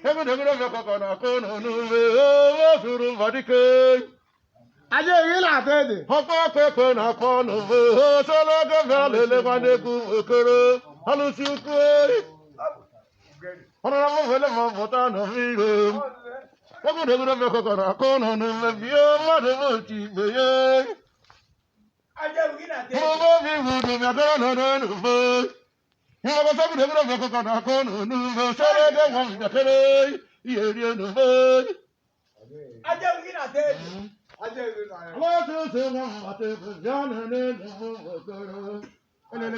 Ego de gura vya kokona kono nuwe suru vadike. Aje yi la tede. Hoko keke na kono ve solo ge vya lele kwande ku okoro. Halu shukwe. Ona mo vele mo vota no vigo. Ego de gura vya kokona kono nuwe vya made moti beye. Aje yi la tede. Mo vi vudu vya kono nuwe. Mo sabu de gura vya kokona kono nuwe solo ge vya kere. Yeri nuwe. Aje yi la tede. Aje yi la tede. What is it? What is it? John and then and then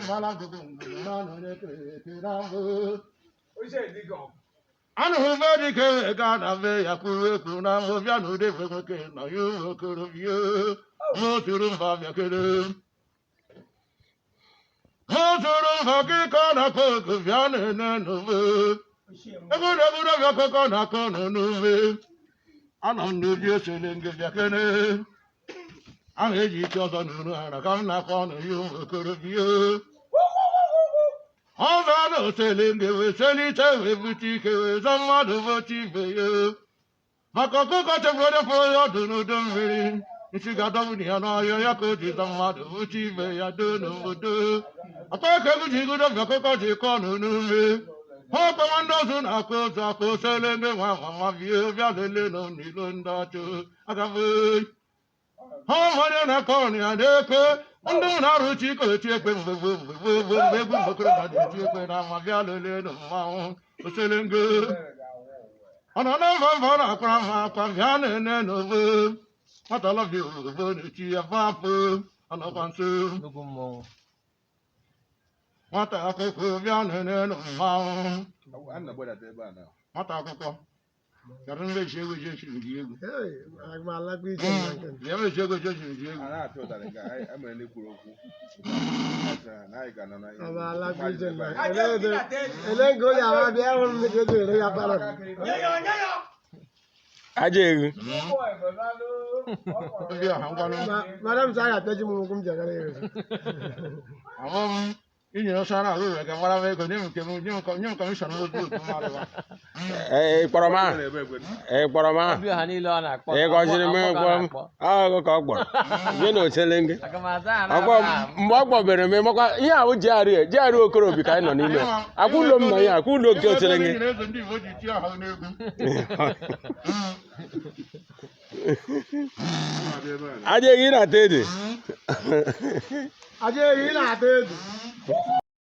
O se di gan. I know very good. God, I may have to now of Yanu different. Now you could have you. Go to the Fabia Kid. Go to the Fabia Kana Cook of Yan and then over. I would have a coconut corner. No, I don't know you selling the Yakane. I'm a teacher, and I come knock on you. Could have you. All that selling the selling every ticket, some other what you pay. Makoko got a brother for your do no really. If you got over the annoy, could you some other what you pay? I don't know what do. I can't have you good of your cocoa corner. How commandos and Ako selling the one of you, Valley, Nilunda too. I got how many are calling and echo? And don't know chico check with selling good. And another one I cram Pavian and over. What I love you, the furniture of Papa, and I want to. What I cook Pavian and over. I'm not at the bar now. What I cook. Karın şey göçün diye. Hey, agba la gbe je. Yeme şey göçün diye. Ana to that guy. I'm an ekuroku. Na I can na. Agba la gbe je. Ele go ya wa bi e won mi keje re ya bala. Yo. Aje yi. Madam Saya teji mu kum je gare. Àwọn ìyẹn sára ló rẹ̀ kẹ́ wọ́n lábẹ́ kò ní ìkẹ́mu ní kọmíṣọ̀nù ló dúró tó máa lọ́wọ́. Kpọrọma. Ịgọziri m agụ ka ọ kpọrọ. Nye na oselenge. Mgbe ọ kpọbere m makwa ihe ahụ jiarị Okorobi ka anyị nọ n'ime. Akwụ ụlọ m nọ ya, akwụ ụlọ oke oselenge. Aje gị na tede. Aje yi la tede.